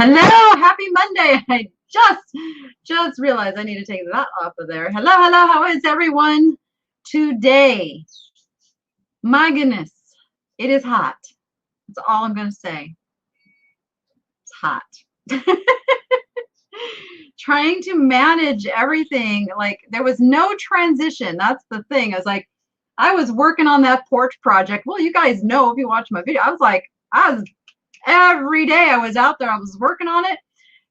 Hello, happy Monday. I just realized I need to take that off of there. Hello, how is everyone today? My goodness, it is hot. That's all I'm going to say. It's hot. Trying to manage everything. Like, there was no transition. That's the thing. I was working on that porch project. Well, you guys know if you watch my video, every day I was out there, I was working on it.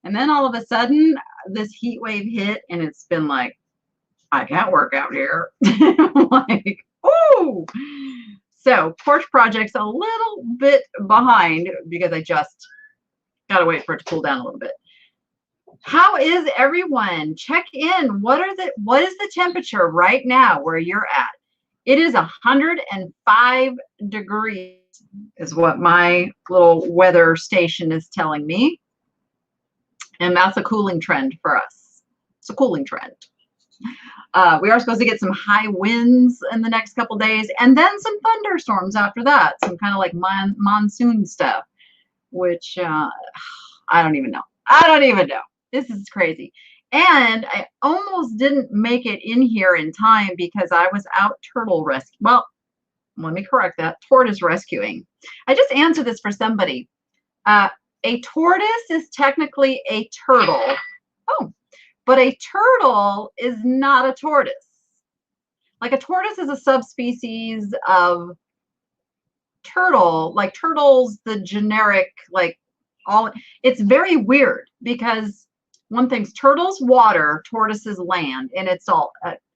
And then all of a sudden this heat wave hit and it's been like, I can't work out here. Like, ooh. So porch project's a little bit behind because I just got to wait for it to cool down a little bit. How is everyone? Check in. What is the temperature right now where you're at? It is 105 degrees is what my little weather station is telling me. And that's a cooling trend for us. It's a cooling trend. We are supposed to get some high winds in the next couple days and then some thunderstorms after that. Some kind of like monsoon stuff, which I don't even know. I don't even know. This is crazy. And I almost didn't make it in here in time because I was out turtle rescue. Well, let me correct that. Tortoise rescuing. I just answered this for somebody. A tortoise is technically a turtle. Oh, but a turtle is not a tortoise. Like, a tortoise is a subspecies of turtle. Like, turtles, the generic, like, all. It's very weird because one thing's turtles water, tortoises land, and it's all,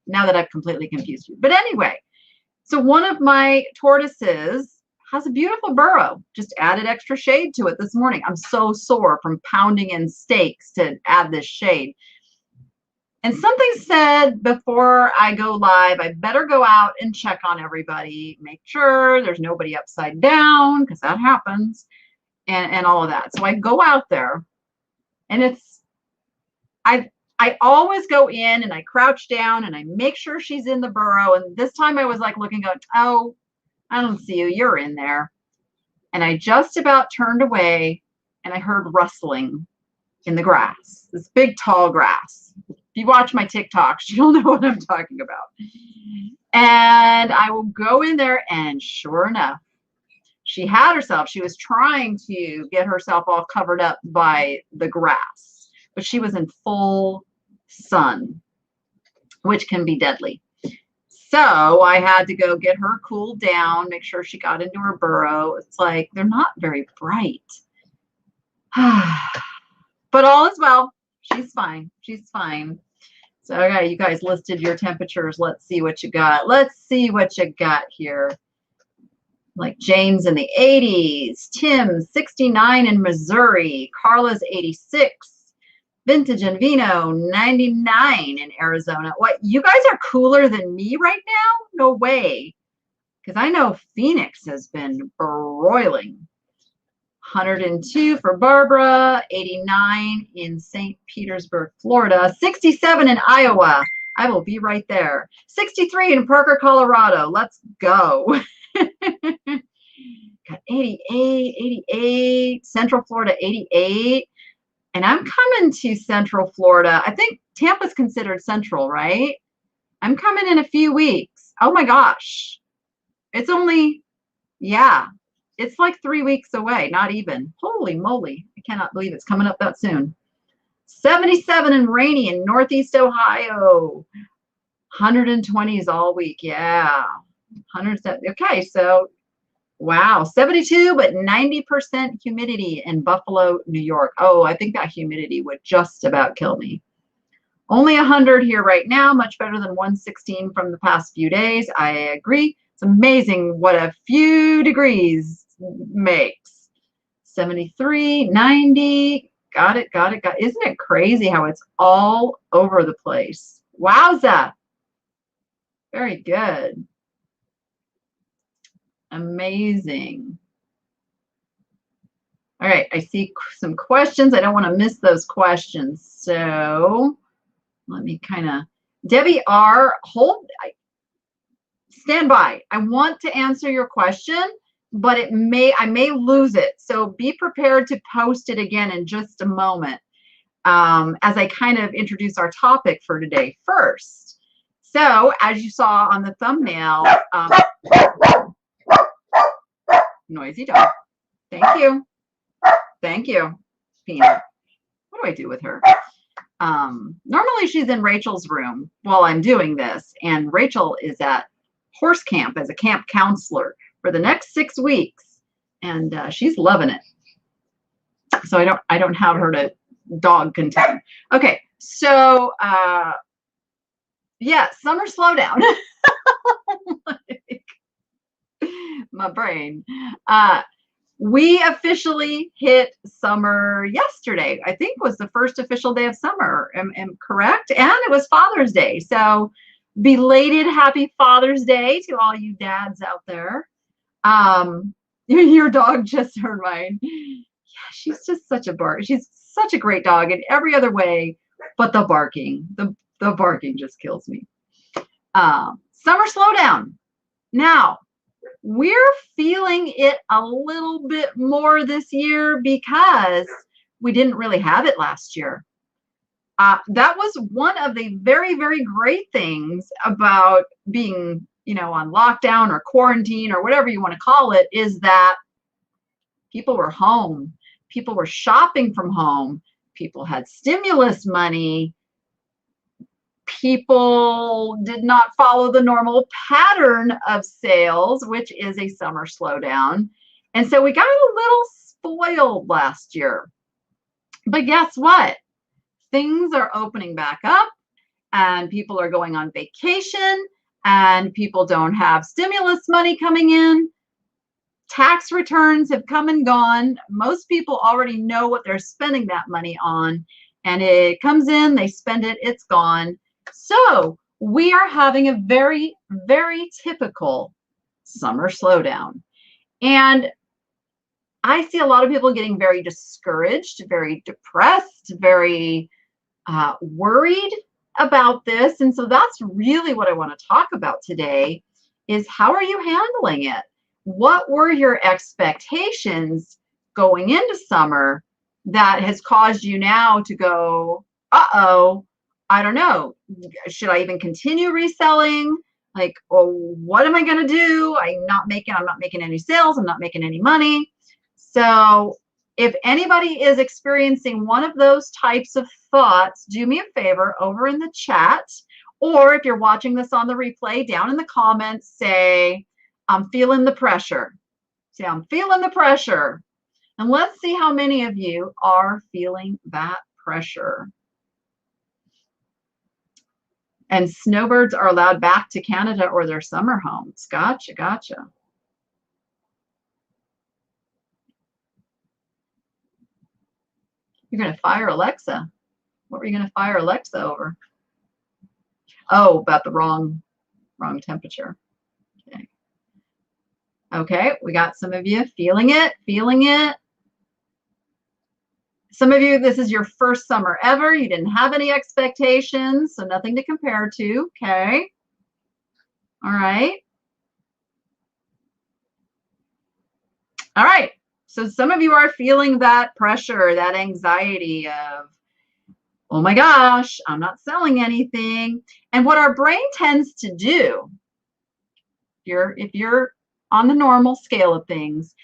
now that I've completely confused you. But anyway, so one of my tortoises has a beautiful burrow. Just added extra shade to it this morning. I'm so sore from pounding in steaks to add this shade. And something said before I go live, I better go out and check on everybody, make sure there's nobody upside down, because that happens, and all of that. So I go out there, and I always go in and I crouch down and I make sure she's in the burrow. And this time I was like looking, going, oh, I don't see you. You're in there. And I just about turned away and I heard rustling in the grass, this big tall grass. If you watch my TikToks, you'll know what I'm talking about. And I will go in there, and sure enough, she was trying to get herself all covered up by the grass, but she was in full sun, which can be deadly. So I had to go get her cooled down, make sure she got into her burrow. It's like, they're not very bright. But all is well. She's fine. She's fine. So, okay, you guys listed your temperatures. Let's see what you got. Let's see what you got here. Like, Jane's in the 80s. Tim, 69 in Missouri. Carla's 86. Vintage and Vino, 99 in Arizona. What, you guys are cooler than me right now? No way. Because I know Phoenix has been broiling. 102 for Barbara, 89 in St. Petersburg, Florida, 67 in Iowa. I will be right there. 63 in Parker, Colorado. Let's go. Got 88, 88, Central Florida, 88. And I'm coming to Central Florida. I think Tampa's considered central, right? I'm coming in a few weeks. Oh my gosh. It's only, yeah, it's like 3 weeks away, not even. Holy moly. I cannot believe it's coming up that soon. 77 and rainy in Northeast Ohio. 120s all week. Yeah. 170. Okay, so wow, 72, but 90% humidity in Buffalo, New York. Oh, I think that humidity would just about kill me. Only 100 here right now, much better than 116 from the past few days. I agree. It's amazing what a few degrees makes. 73, 90. Got it. Isn't it crazy how it's all over the place? Wowza. Very good. Amazing. All right, I see some questions. I don't want to miss those questions. So let me kind of, Debbie R, stand by. I want to answer your question. but I may lose it. So be prepared to post it again in just a moment, as I kind of introduce our topic for today first. So as you saw on the thumbnail, noisy dog. Thank you. Thank you, Peanut. What do I do with her? Normally she's in Rachel's room while I'm doing this, and Rachel is at horse camp as a camp counselor for the next 6 weeks, and she's loving it. So I don't have her to dog contend. Okay, so yeah, summer slowdown. My brain. We officially hit summer yesterday. I think was the first official day of summer. Am correct? And it was Father's Day. So belated happy Father's Day to all you dads out there. Your dog just heard mine. Yeah, she's just such a bark. She's such a great dog in every other way, but the barking. The barking just kills me. Summer slowdown. Now, we're feeling it a little bit more this year because we didn't really have it last year. That was one of the very, very great things about being, on lockdown or quarantine or whatever you want to call it, is that people were home. People were shopping from home. People had stimulus money. People did not follow the normal pattern of sales, which is a summer slowdown. And so we got a little spoiled last year. But guess what? Things are opening back up and people are going on vacation and people don't have stimulus money coming in. Tax returns have come and gone. Most people already know what they're spending that money on, and it comes in, they spend it, it's gone. So we are having a very, very typical summer slowdown. And I see a lot of people getting very discouraged, very depressed, very worried about this. And so that's really what I want to talk about today is how are you handling it? What were your expectations going into summer that has caused you now to go, uh-oh, I don't know, should I even continue reselling? Like, oh, what am I going to do? I'm not making any sales. I'm not making any money. So if anybody is experiencing one of those types of thoughts, do me a favor over in the chat, or if you're watching this on the replay, down in the comments, say, I'm feeling the pressure. Say, I'm feeling the pressure. And let's see how many of you are feeling that pressure. And snowbirds are allowed back to Canada or their summer homes. Gotcha, gotcha. You're going to fire Alexa. What were you going to fire Alexa over? Oh, about the wrong temperature. Okay. Okay, we got some of you feeling it, feeling it. Some of you, this is your first summer ever. You didn't have any expectations, so nothing to compare to. Okay. All right. All right. So some of you are feeling that pressure, that anxiety of, oh my gosh, I'm not selling anything. And what our brain tends to do, if you're on the normal scale of things,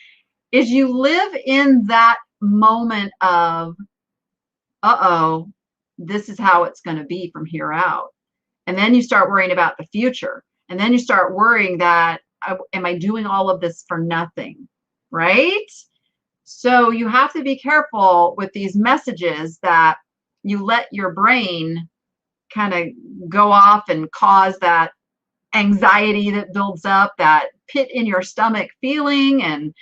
is you live in that moment of, uh-oh, this is how it's going to be from here out. And then you start worrying about the future. And then you start worrying that, am I doing all of this for nothing? Right? So you have to be careful with these messages that you let your brain kind of go off and cause that anxiety that builds up, that pit in your stomach feeling, and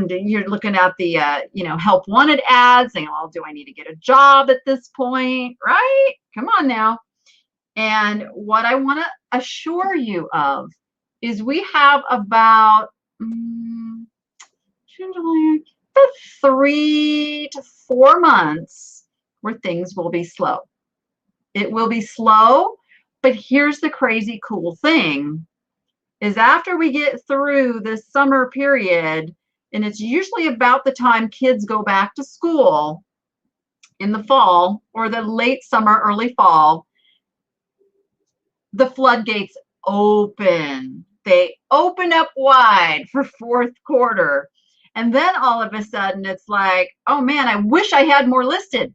you're looking at the help wanted ads saying, well, do I need to get a job at this point? Right? Come on now. And what I want to assure you of is we have about 3 to 4 months where things will be slow. It will be slow, but here's the crazy cool thing. is after we get through this summer period, and it's usually about the time kids go back to school in the fall or the late summer, early fall, the floodgates open. They open up wide for fourth quarter. And then all of a sudden it's like, oh man, I wish I had more listed.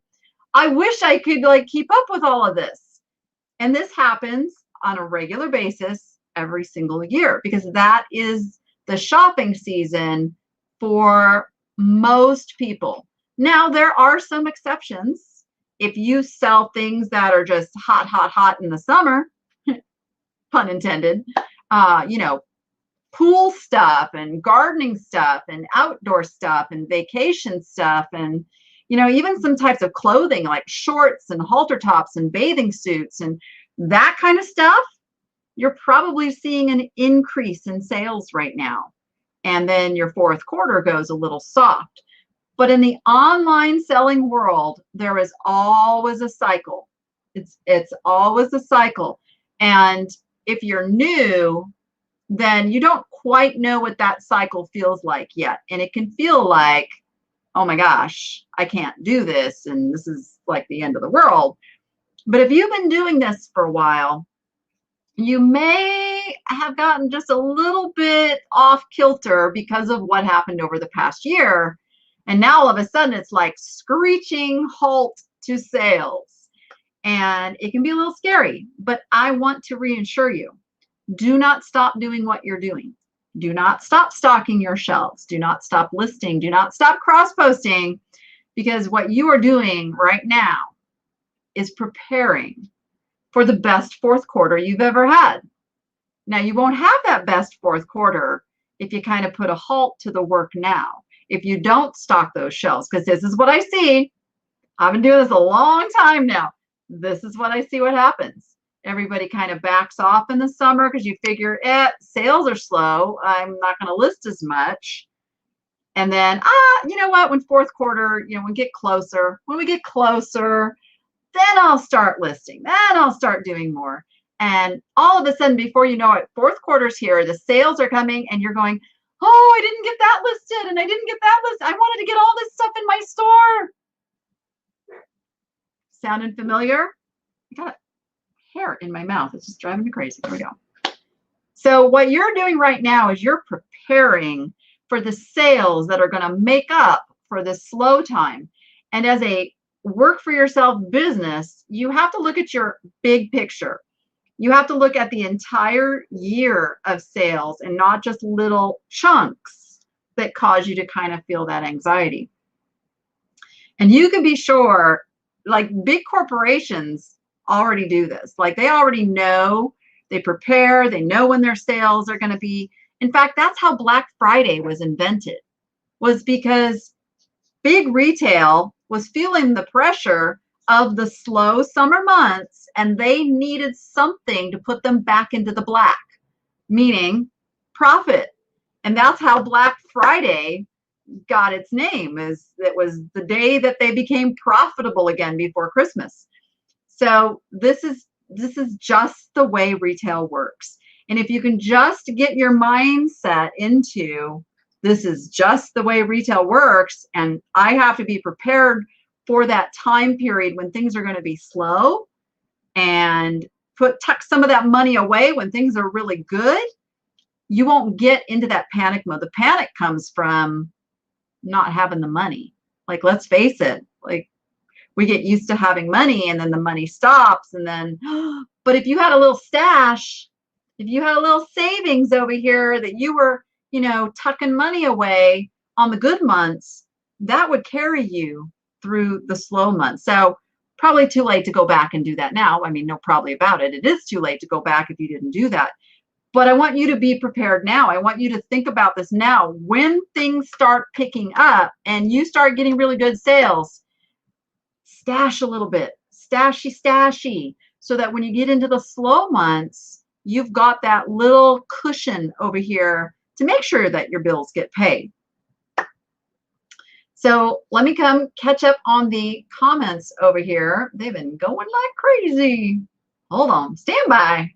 I wish I could like keep up with all of this. And this happens on a regular basis every single year because that is the shopping season for most people. Now, there are some exceptions. If you sell things that are just hot, hot, hot in the summer, pun intended, you know, pool stuff and gardening stuff and outdoor stuff and vacation stuff and, you know, even some types of clothing like shorts and halter tops and bathing suits and that kind of stuff, you're probably seeing an increase in sales right now. And then your fourth quarter goes a little soft. But in the online selling world, there is always a cycle. It's always a cycle. And if you're new, then you don't quite know what that cycle feels like yet. And it can feel like, oh my gosh, I can't do this. And this is like the end of the world. But if you've been doing this for a while, you may have gotten just a little bit off kilter because of what happened over the past year. And now all of a sudden it's like screeching halt to sales. And it can be a little scary, but I want to reassure you, do not stop doing what you're doing. Do not stop stocking your shelves. Do not stop listing. Do not stop cross-posting, because what you are doing right now is preparing for the best fourth quarter you've ever had. Now, you won't have that best fourth quarter if you kind of put a halt to the work now. If you don't stock those shelves, because this is what I see. I've been doing this a long time now. This is what I see what happens. Everybody kind of backs off in the summer because you figure, sales are slow. I'm not going to list as much. And then, you know what? When fourth quarter, you know, when we get closer, then I'll start listing. Then I'll start doing more. And all of a sudden, before you know it, fourth quarter's here, the sales are coming, and you're going, oh, I didn't get that listed, and I didn't get that listed. I wanted to get all this stuff in my store. Sounding familiar? I got hair in my mouth. It's just driving me crazy. Here we go. So what you're doing right now is you're preparing for the sales that are going to make up for the slow time. And as a work for yourself business, you have to look at your big picture. You have to look at the entire year of sales and not just little chunks that cause you to kind of feel that anxiety. And you can be sure, like big corporations already do this. Like they already know, they prepare, they know when their sales are going to be. In fact, that's how Black Friday was invented, was because big retail was feeling the pressure of the slow summer months, and they needed something to put them back into the black, meaning profit. And that's how Black Friday got its name, is it was the day that they became profitable again before Christmas. So this is just the way retail works. And if you can just get your mindset into this is just the way retail works, and I have to be prepared for that time period when things are going to be slow, and tuck some of that money away when things are really good, you won't get into that panic mode. The panic comes from not having the money. Like, let's face it, like we get used to having money and then the money stops, and then, but if you had a little stash, if you had a little savings over here that you were, you know, tucking money away on the good months, that would carry you through the slow months. So probably too late to go back and do that now. I mean, no probably about it. It is too late to go back if you didn't do that. But I want you to be prepared now. I want you to think about this now. When things start picking up and you start getting really good sales, stash a little bit, stashy, so that when you get into the slow months, you've got that little cushion over here to make sure that your bills get paid. So let me come catch up on the comments over here. They've been going like crazy. Hold on, stand by.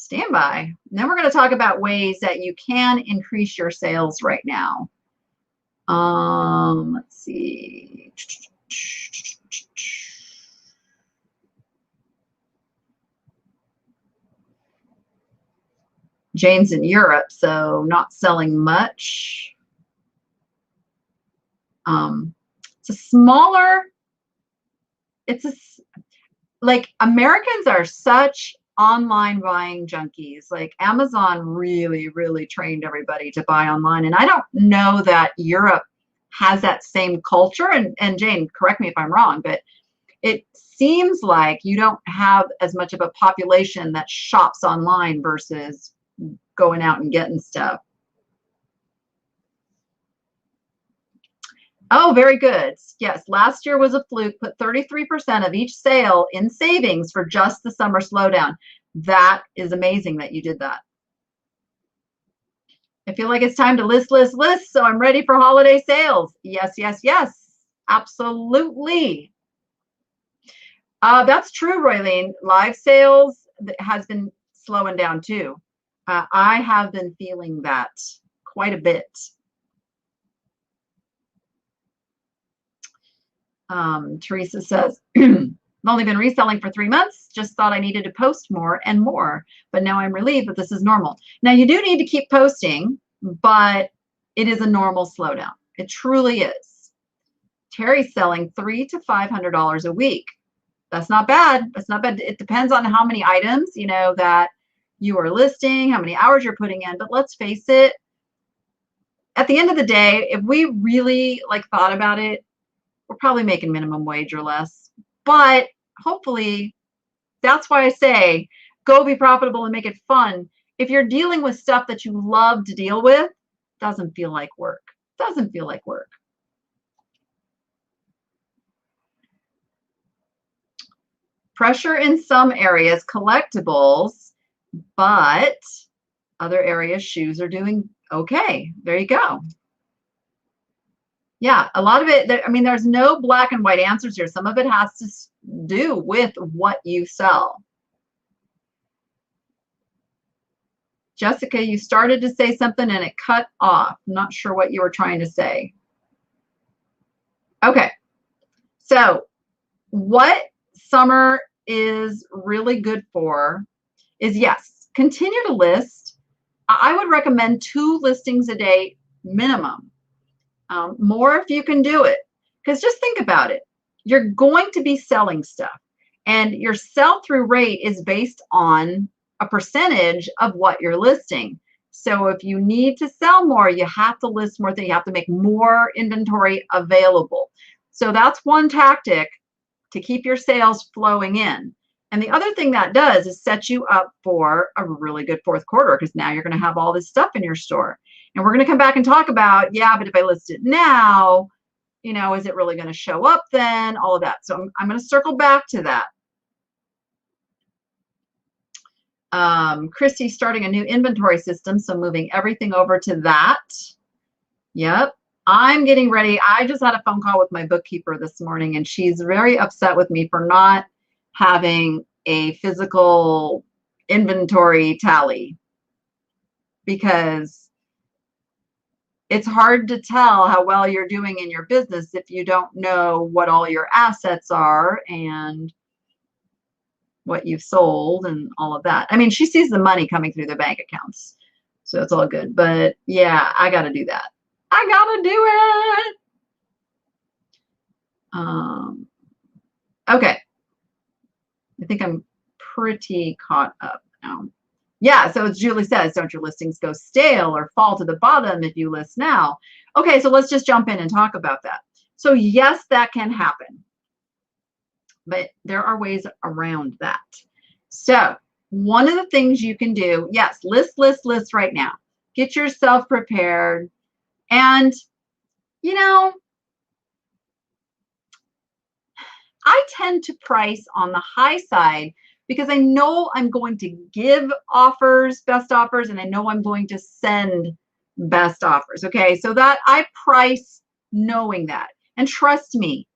Stand by. Then we're going to talk about ways that you can increase your sales right now. Let's see. Jane's in Europe, so not selling much. It's a smaller, like Americans are such online buying junkies. Like Amazon really, really trained everybody to buy online. And I don't know that Europe has that same culture. And Jane, correct me if I'm wrong, but it seems like you don't have as much of a population that shops online versus going out and getting stuff. Oh, very good. Yes, last year was a fluke. Put 33% of each sale in savings for just the summer slowdown. That is amazing that you did that. I feel like it's time to list, so I'm ready for holiday sales. Yes, yes, yes, absolutely. That's true, Roylene. Live sales has been slowing down too. I have been feeling that quite a bit. Teresa says, I've only been reselling for 3 months. Just thought I needed to post more and more, but now I'm relieved that this is normal. Now you do need to keep posting, but it is a normal slowdown. It truly is. Terry's selling $300 to $500 a week. That's not bad. That's not bad. It depends on how many items, you know, that you are listing, how many hours you're putting in. But let's face it, at the end of the day, if we really like thought about it, we're probably making minimum wage or less. But hopefully, that's why I say go be profitable and make it fun. If you're dealing with stuff that you love to deal with, doesn't feel like work. Doesn't feel like work. Pressure in some areas, collectibles, but other areas, shoes are doing okay. There you go. Yeah, a lot of it, I mean, there's no black and white answers here. Some of it has to do with what you sell. Jessica, you started to say something and it cut off. I'm not sure what you were trying to say. Okay, so what summer is really good for is, yes, continue to list. I would recommend 2 listings a day minimum. More if you can do it, because just think about it. You're going to be selling stuff, and your sell-through rate is based on a percentage of what you're listing. So if you need to sell more, you have to list more things. You have to make more inventory available. So that's one tactic to keep your sales flowing in. And the other thing that does is set you up for a really good fourth quarter, because now you're going to have all this stuff in your store. And we're going to come back and talk about, yeah, but if I list it now, you know, is it really going to show up then? All of that. So I'm going to circle back to that. Christy's starting a new inventory system, so moving everything over to that. Yep. I'm getting ready. I just had a phone call with my bookkeeper this morning, and she's very upset with me for not having a physical inventory tally, because it's hard to tell how well you're doing in your business if you don't know what all your assets are and what you've sold and all of that. I mean, she sees the money coming through the bank accounts, so it's all good. But yeah, I got to do that. I got to do it. Okay. I think I'm pretty caught up now. Yeah, so as Julie says, don't your listings go stale or fall to the bottom if you list now? Okay, so let's just jump in and talk about that. So yes, that can happen, but there are ways around that. So one of the things you can do, yes, list right now. Get yourself prepared. And, you know, I tend to price on the high side because I know I'm going to give offers, best offers, and I know I'm going to send best offers. Okay, so that I price knowing that. And trust me,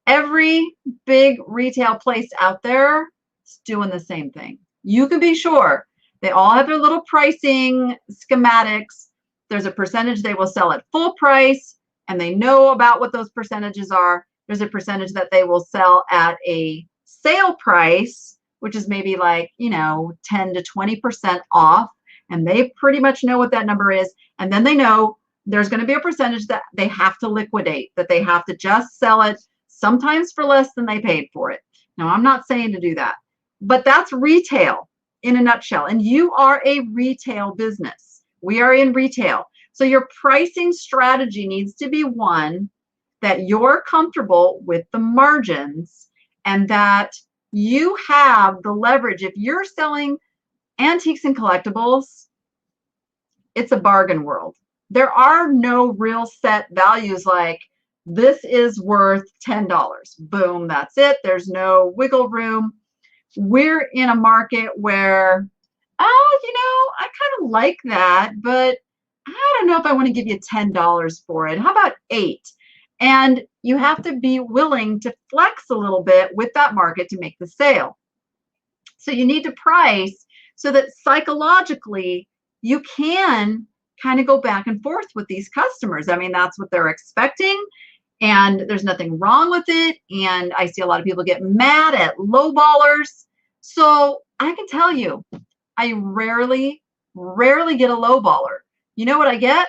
every big retail place out there is doing the same thing. You can be sure They all have their little pricing schematics. There's a percentage they will sell at full price, and they know about what those percentages are. There's a percentage that they will sell at a sale price, which is maybe like, 10 to 20% off. And they pretty much know what that number is. And then they know there's going to be a percentage that they have to liquidate, that they have to just sell it sometimes for less than they paid for it. Now, I'm not saying to do that, but that's retail in a nutshell. And you are a retail business. We are in retail. So your pricing strategy needs to be one that you're comfortable with the margins and that you have the leverage. If you're selling antiques and collectibles, it's a bargain world. There are no real set values like this is worth $10. Boom, that's it. There's no wiggle room. We're in a market where, I kind of like that, but I don't know if I want to give you $10 for it. How about $8? And you have to be willing to flex a little bit with that market to make the sale. So you need to price so that psychologically you can kind of go back and forth with these customers. I mean, that's what they're expecting, and there's nothing wrong with it. And I see a lot of people get mad at lowballers. So I can tell you, I rarely get a lowballer. You know what I get?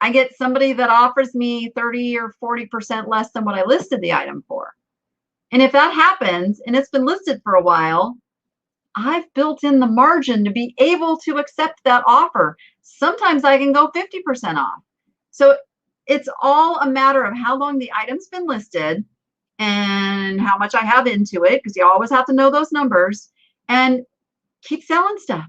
I get somebody that offers me 30 or 40% less than what I listed the item for. And if that happens and it's been listed for a while, I've built in the margin to be able to accept that offer. Sometimes I can go 50% off. So it's all a matter of how long the item's been listed and how much I have into it, because you always have to know those numbers, and keep selling stuff.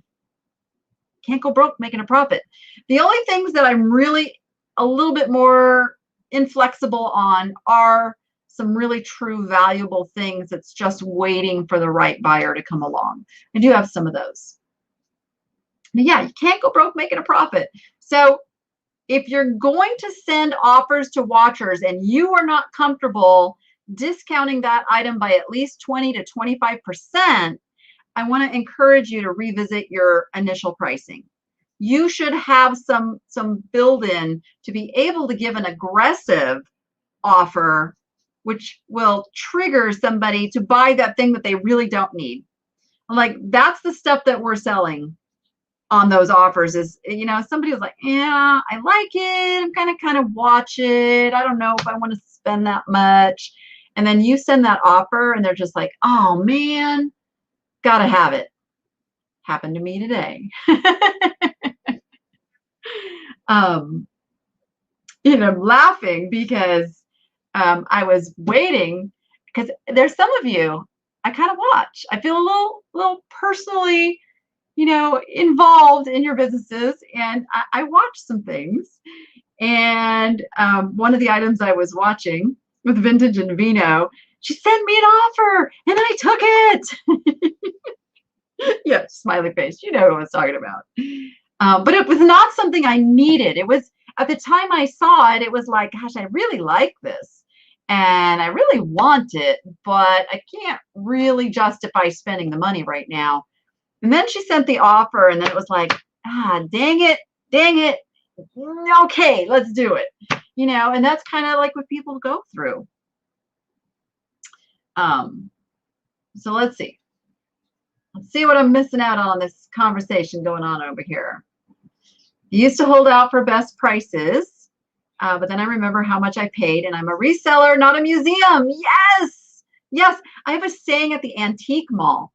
Can't go broke making a profit. The only things that I'm really a little bit more inflexible on are some really true valuable things that's just waiting for the right buyer to come along. I do have some of those. But yeah, you can't go broke making a profit. So if you're going to send offers to watchers and you are not comfortable discounting that item by at least 20 to 25%, I want to encourage you to revisit your initial pricing. You should have some build-in to be able to give an aggressive offer, which will trigger somebody to buy that thing that they really don't need. Like, that's the stuff that we're selling on those offers is, somebody was like, yeah, I like it. I'm kind of watch it. I don't know if I want to spend that much. And then you send that offer and they're just like, oh man, gotta have it. Happened to me today. I'm laughing because I was waiting, because there's some of you I kind of watch. I feel a little personally, involved in your businesses, and I watch some things. And one of the items I was watching with Vintage and Vino, she sent me an offer and I took it. Yeah, smiley face. You know who I was talking about. But it was not something I needed. It was, at the time I saw it, it was like, gosh, I really like this and I really want it, but I can't really justify spending the money right now. And then she sent the offer, and then it was like, dang it. Okay, let's do it. And that's kind of like what people go through. So let's see. Let's see what I'm missing out on this conversation going on over here. I used to hold out for best prices, but then I remember how much I paid, and I'm a reseller, not a museum. Yes. I have a saying at the antique mall.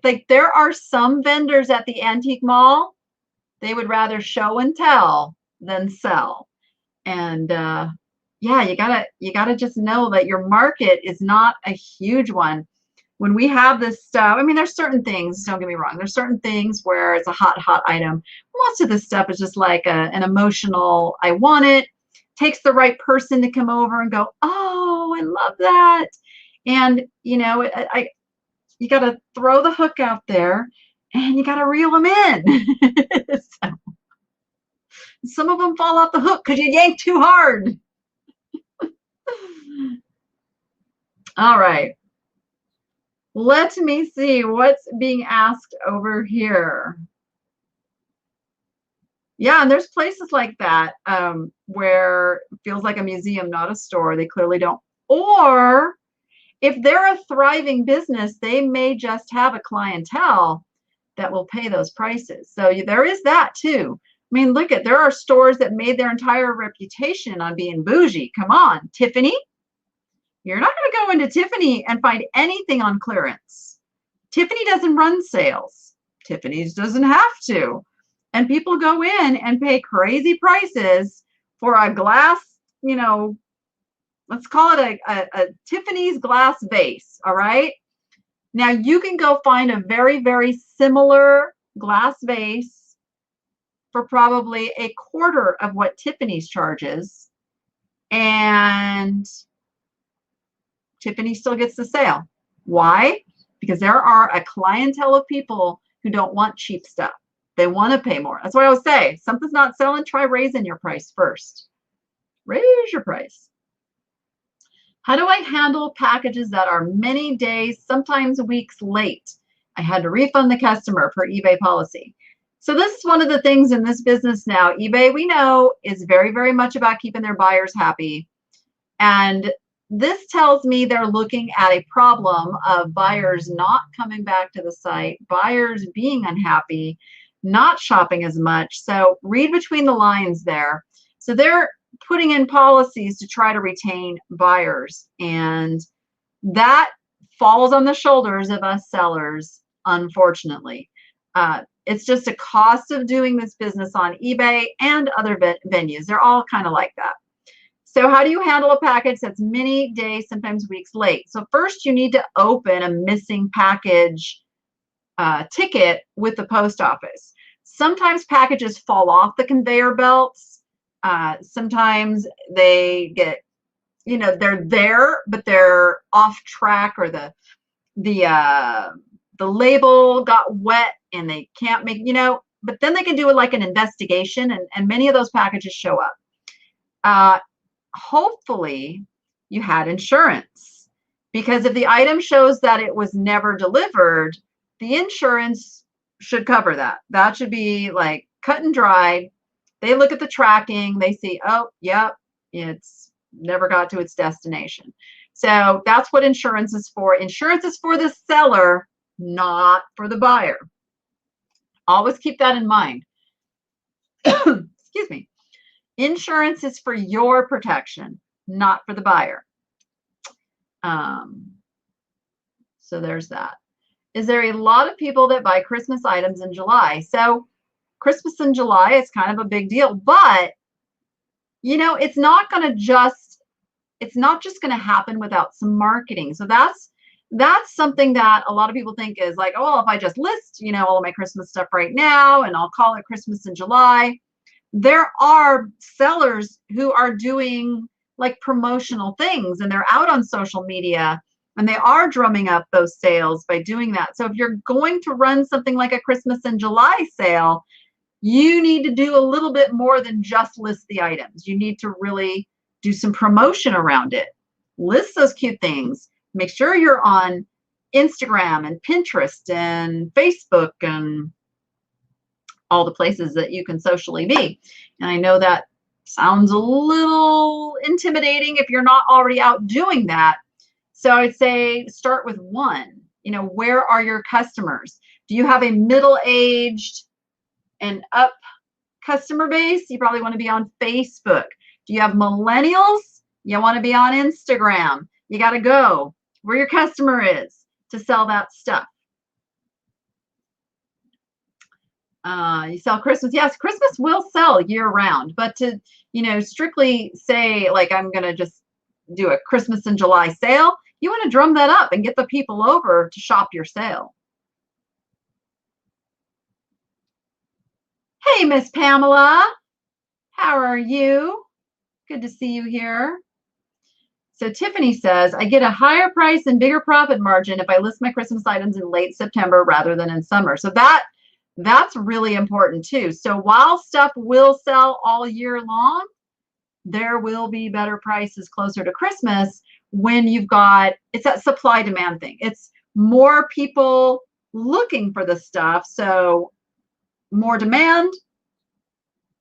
Like, there are some vendors at the antique mall, they would rather show and tell than sell. And yeah, you gotta just know that your market is not a huge one. When we have this stuff, I mean, there's certain things, don't get me wrong, there's certain things where it's a hot item. Most of this stuff is just like an emotional, I want it, takes the right person to come over and go, oh, I love that. And, you got to throw the hook out there and you got to reel them in. So, some of them fall off the hook because you yank too hard. All right. Let me see what's being asked over here. Yeah, and there's places like that where it feels like a museum, not a store. They clearly don't. Or if they're a thriving business, they may just have a clientele that will pay those prices. So there is that too. I mean, look at, there are stores that made their entire reputation on being bougie. Come on, Tiffany. You're not going to go into Tiffany and find anything on clearance. Tiffany doesn't run sales. Tiffany's doesn't have to. And people go in and pay crazy prices for a glass, let's call it a Tiffany's glass vase, all right? Now you can go find a very, very similar glass vase for probably a quarter of what Tiffany's charges, and Tiffany still gets the sale. Why? Because there are a clientele of people who don't want cheap stuff. They want to pay more. That's what I always say. Something's not selling, try raising your price first. Raise your price. How do I handle packages that are many days, sometimes weeks late? I had to refund the customer per eBay policy. So this is one of the things in this business now. eBay, we know, is very, very much about keeping their buyers happy. And this tells me they're looking at a problem of buyers not coming back to the site, buyers being unhappy, not shopping as much. So read between the lines there. So they're putting in policies to try to retain buyers, and that falls on the shoulders of us sellers, unfortunately. It's just a cost of doing this business on eBay and other venues. They're all kind of like that. So how do you handle a package that's many days, sometimes weeks late? So first you need to open a missing package ticket with the post office. Sometimes packages fall off the conveyor belts. Sometimes they get, they're there, but they're off track, or the label got wet and they can't make, but then they can do it like an investigation, and many of those packages show up. Hopefully you had insurance, because if the item shows that it was never delivered, the insurance should cover that. That should be like cut and dried. They look at the tracking, they see, oh, yep, it's never got to its destination. So that's what insurance is for. Insurance is for the seller, not for the buyer. Always keep that in mind. Excuse me. Insurance is for your protection, not for the buyer. So there's that. Is there a lot of people that buy Christmas items in July? So Christmas in July is kind of a big deal, but it's not just going to happen without some marketing. So that's something that a lot of people think is like, oh, if I just list, all of my Christmas stuff right now and I'll call it Christmas in July. There are sellers who are doing like promotional things, and they're out on social media and they are drumming up those sales by doing that. So if you're going to run something like a Christmas in July sale, you need to do a little bit more than just list the items. You need to really do some promotion around it. List those cute things. Make sure you're on Instagram and Pinterest and Facebook and all the places that you can socially be. And I know that sounds a little intimidating if you're not already out doing that. So I'd say start with one. Where are your customers? Do you have a middle-aged and up customer base? You probably want to be on Facebook. Do you have millennials? You want to be on Instagram. You got to go where your customer is to sell that stuff. You sell Christmas. Yes, Christmas will sell year round, but to, strictly say like, I'm going to just do a Christmas in July sale, you want to drum that up and get the people over to shop your sale. Hey, Miss Pamela, how are you? Good to see you here. So Tiffany says, I get a higher price and bigger profit margin if I list my Christmas items in late September rather than in summer. So that's really important too. So while stuff will sell all year long, there will be better prices closer to Christmas when you've got, it's that supply demand thing. It's more people looking for the stuff. So more demand,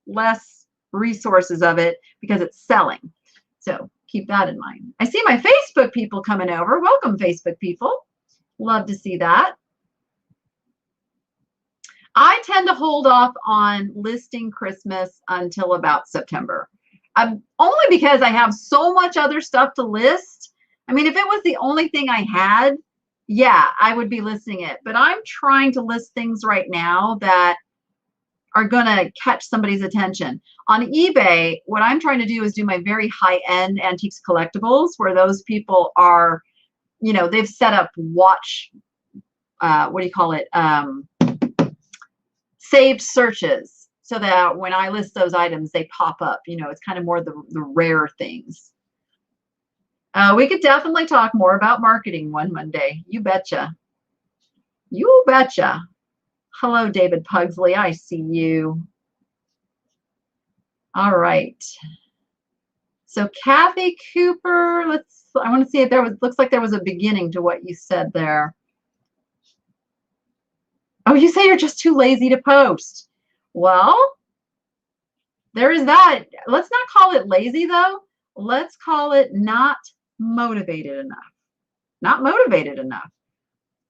less resources of it because it's selling. So keep that in mind. I see my Facebook people coming over. Welcome, Facebook people. Love to see that. I tend to hold off on listing Christmas until about September. Only because I have so much other stuff to list. I mean, if it was the only thing I had, yeah, I would be listing it. But I'm trying to list things right now that are going to catch somebody's attention. On eBay, what I'm trying to do is do my very high-end antiques collectibles, where those people are, you know, they've set up watch, what do you call it, saved searches, so that when I list those items, they pop up. You know, it's kind of more the rare things. We could definitely talk more about marketing one Monday. You betcha. You betcha. Hello, David Pugsley. I see you. All right. So Kathy Cooper, I want to see if there was, looks like there was a beginning to what you said there. Oh, you say you're just too lazy to post. Well, there is that. Let's not call it lazy, though. Let's call it not motivated enough. Not motivated enough.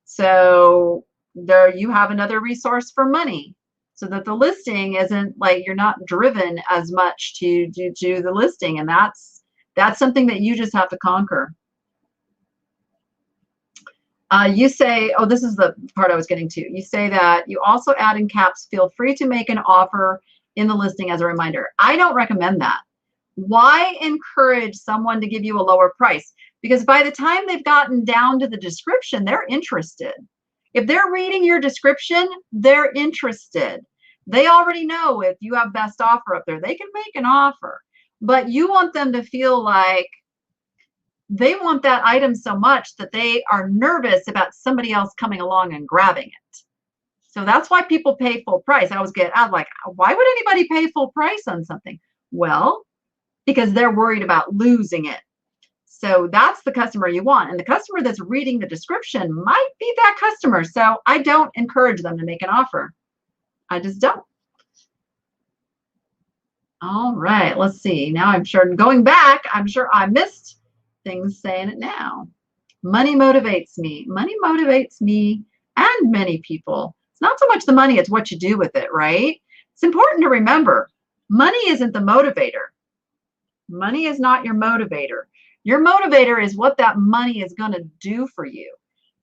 So there you have another resource for money, so that the listing isn't like you're not driven as much to do the listing. And that's something that you just have to conquer. You say, oh, this is the part I was getting to. You say that you also add in caps, feel free to make an offer in the listing as a reminder. I don't recommend that. Why encourage someone to give you a lower price? Because by the time they've gotten down to the description, they're interested. If they're reading your description, they're interested. They already know if you have best offer up there, they can make an offer. But you want them to feel like they want that item so much that they are nervous about somebody else coming along and grabbing it. So that's why people pay full price. I always get out like, why would anybody pay full price on something? Well, because they're worried about losing it. So that's the customer you want. And the customer that's reading the description might be that customer. So I don't encourage them to make an offer. I just don't. All right, let's see. Now I'm sure going back, I'm sure I missed things saying it now. Money motivates me. Money motivates me and many people. It's not so much the money, it's what you do with it, right? It's important to remember, money isn't the motivator. Money is not your motivator. Your motivator is what that money is going to do for you.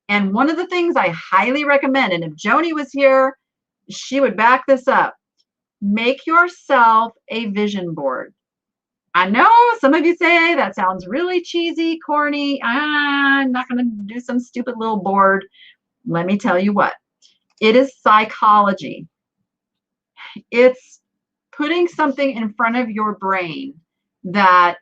And one of the things I highly recommend, and if Joni was here, she would back this up, make yourself a vision board. I know some of you say that sounds really cheesy, corny. I'm not going to do some stupid little board. Let me tell you what. It is psychology. It's putting something in front of your brain that,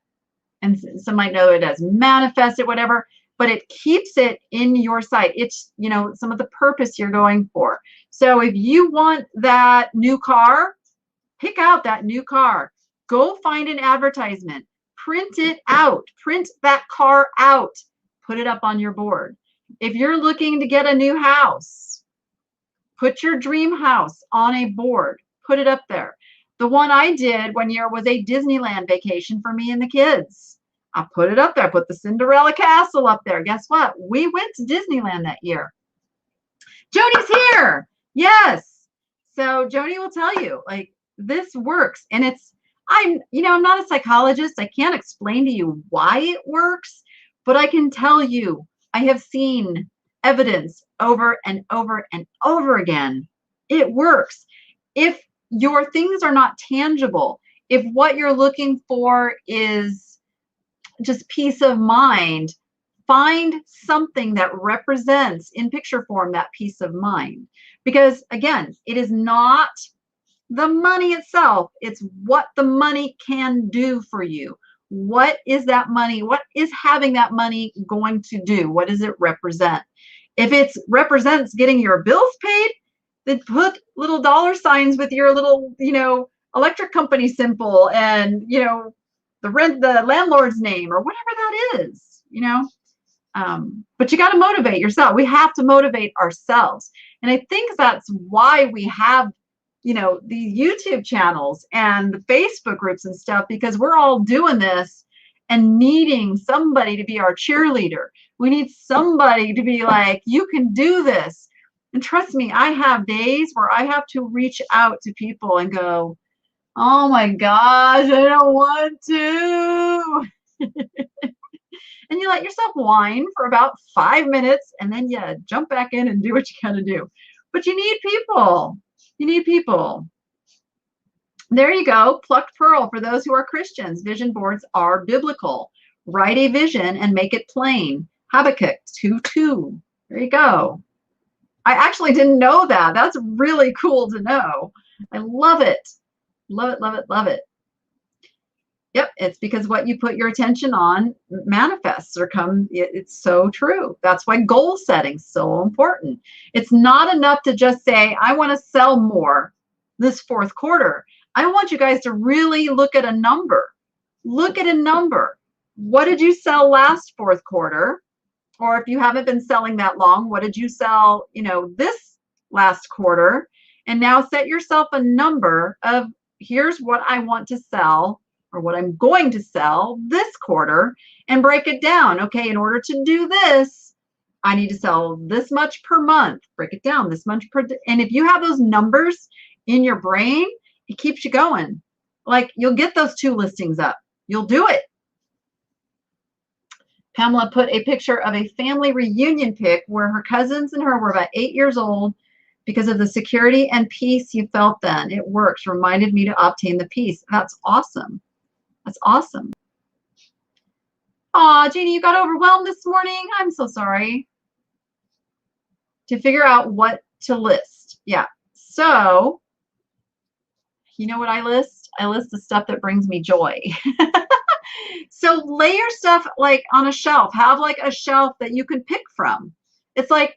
and some might know it as manifest it, whatever, but it keeps it in your sight. It's, you know, some of the purpose you're going for. So if you want that new car, pick out that new car. Go find an advertisement, print it out, print that car out, put it up on your board. If you're looking to get a new house, put your dream house on a board, put it up there. The one I did one year was a Disneyland vacation for me and the kids. I put it up there, put the Cinderella Castle up there. Guess what? We went to Disneyland that year. Joni's here. Yes. So Joni will tell you, like, this works. And it's, I'm not a psychologist. I can't explain to you why it works, but I can tell you, I have seen evidence over and over and over again. It works. If your things are not tangible, if what you're looking for is just peace of mind, find something that represents in picture form that peace of mind. Because again, it is not the money itself, it's what the money can do for you. What is that money? What is having that money going to do? What does it represent? If it represents getting your bills paid, then put little dollar signs with your little, electric company symbol and, the landlord's name or whatever that is, But you got to motivate yourself. We have to motivate ourselves. And I think that's why we have, these YouTube channels and the Facebook groups and stuff, because we're all doing this and needing somebody to be our cheerleader. We need somebody to be like, you can do this. And trust me, I have days where I have to reach out to people and go, oh my gosh, I don't want to. And you let yourself whine for about 5 minutes, and then you jump back in and do what you gotta do. But you need people. You need people. There you go. Plucked pearl for those who are Christians. Vision boards are biblical. Write a vision and make it plain. Habakkuk 2:2. There you go. I actually didn't know that. That's really cool to know. I love it. Love it, love it, love it. Yep, it's because what you put your attention on manifests or come. It's so true. That's why goal setting's so important. It's not enough to just say, I want to sell more this fourth quarter. I want you guys to really look at a number. Look at a number. What did you sell last fourth quarter? Or if you haven't been selling that long, what did you sell, this last quarter? And now set yourself a number of, here's what I want to sell, or what I'm going to sell this quarter, and break it down. Okay, in order to do this, I need to sell this much per month. Break it down, this much per day. And if you have those numbers in your brain, it keeps you going. Like, you'll get those 2 listings up. You'll do it. Pamela put a picture of a family reunion pic where her cousins and her were about 8 years old because of the security and peace you felt then. It works. Reminded me to obtain the peace. That's awesome. That's awesome. Aw, Jeannie, you got overwhelmed this morning? I'm so sorry. To figure out what to list. Yeah. So, you know what I list? I list the stuff that brings me joy. So lay your stuff like on a shelf. Have like a shelf that you can pick from. It's like,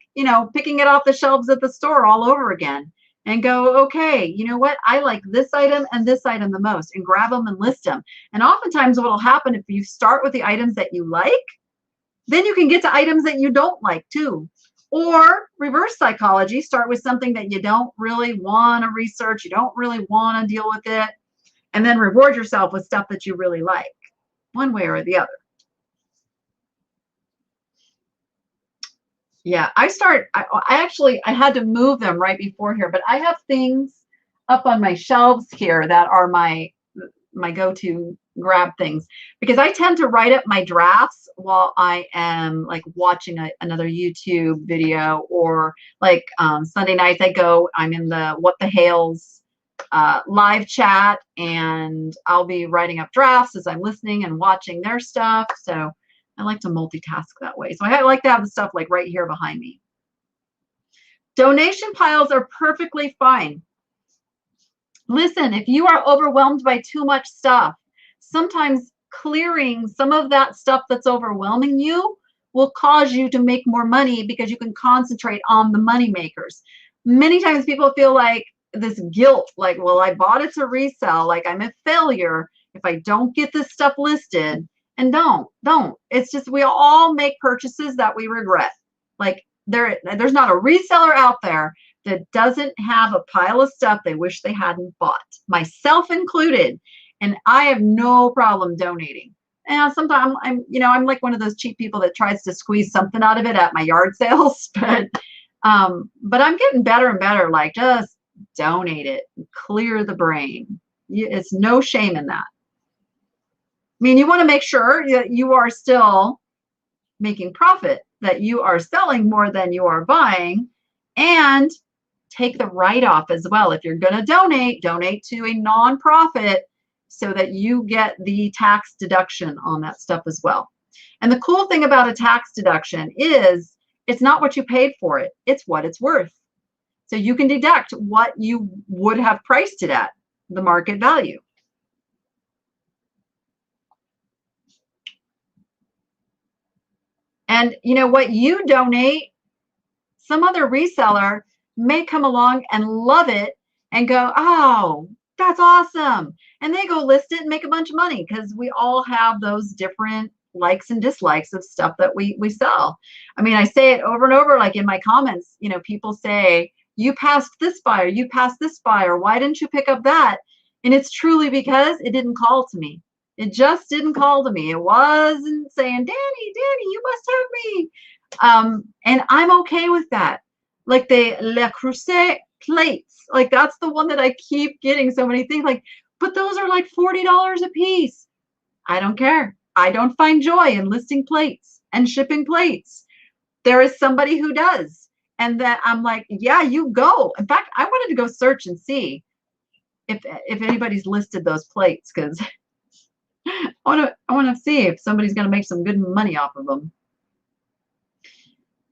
picking it off the shelves at the store all over again. And go, okay, you know what? I like this item and this item the most, and grab them and list them. And oftentimes what will happen if you start with the items that you like, then you can get to items that you don't like too. Or reverse psychology, start with something that you don't really want to research, you don't really want to deal with it, and then reward yourself with stuff that you really like, one way or the other. Yeah, I had to move them right before here, but I have things up on my shelves here that are my go-to grab things, because I tend to write up my drafts while I am like watching another YouTube video, or like Sunday nights I'm in the What the Hales live chat, and I'll be writing up drafts as I'm listening and watching their stuff. So I like to multitask that way. So I like to have the stuff like right here behind me. Donation piles are perfectly fine. Listen, if you are overwhelmed by too much stuff, sometimes clearing some of that stuff that's overwhelming you will cause you to make more money, because you can concentrate on the money makers. Many times people feel like this guilt, like, well, I bought it to resell, like I'm a failure if I don't get this stuff listed. And don't. It's just, we all make purchases that we regret. Like there's not a reseller out there that doesn't have a pile of stuff they wish they hadn't bought, myself included. And I have no problem donating. And sometimes I'm like one of those cheap people that tries to squeeze something out of it at my yard sales. But I'm getting better and better. Like, just donate it, clear the brain. It's no shame in that. I mean, you want to make sure that you are still making profit, that you are selling more than you are buying, and take the write-off as well. If you're going to donate to a nonprofit so that you get the tax deduction on that stuff as well. And the cool thing about a tax deduction is it's not what you paid for it, it's what it's worth. So you can deduct what you would have priced it at, the market value. And what you donate, some other reseller may come along and love it and go, oh, that's awesome. And they go list it and make a bunch of money, because we all have those different likes and dislikes of stuff that we sell. I mean, I say it over and over, like in my comments, you know, people say, you passed this buyer, you passed this buyer, why didn't you pick up that? And it's truly because it didn't call to me. It just didn't call to me. It wasn't saying, Danny, you must have me. And I'm okay with that. Like the Le Creuset plates, like that's the one that I keep getting so many things like, but those are like $40 a piece. I don't care. I don't find joy in listing plates and shipping plates. There is somebody who does. And that I'm like, yeah, you go. In fact, I wanted to go search and see if anybody's listed those plates, because I want to see if somebody's going to make some good money off of them.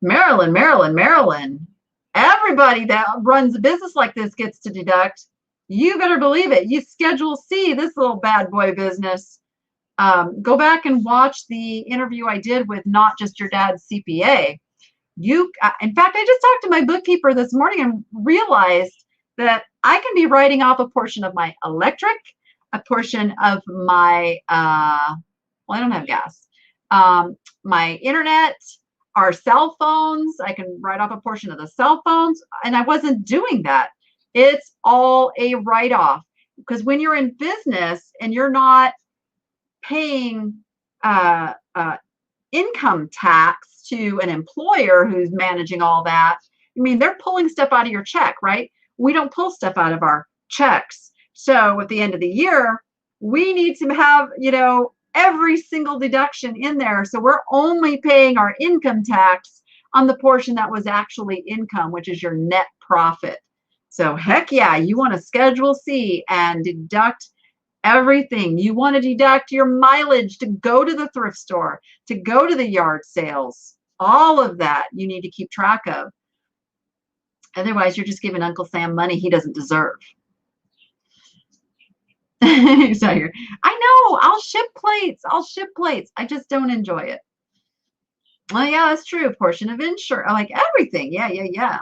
Maryland. Everybody that runs a business like this gets to deduct. You better believe it. You Schedule C, this little bad boy business. Go back and watch the interview I did with Not Just Your Dad's CPA. In fact, I just talked to my bookkeeper this morning and realized that I can be writing off a portion of my electric, a portion of my, well, I don't have gas, my internet, our cell phones. I can write off a portion of the cell phones, and I wasn't doing that. It's all a write-off, because when you're in business and you're not paying income tax to an employer who's managing all that, I mean, they're pulling stuff out of your check, right? We don't pull stuff out of our checks. So at the end of the year, we need to have, you know, every single deduction in there. So we're only paying our income tax on the portion that was actually income, which is your net profit. So heck yeah, you want to Schedule C and deduct everything. You want to deduct your mileage to go to the thrift store, to go to the yard sales. All of that you need to keep track of. Otherwise, you're just giving Uncle Sam money he doesn't deserve. So here, I know, I'll ship plates. I just don't enjoy it. Oh yeah, that's true. A portion of insurance, like everything. Yeah.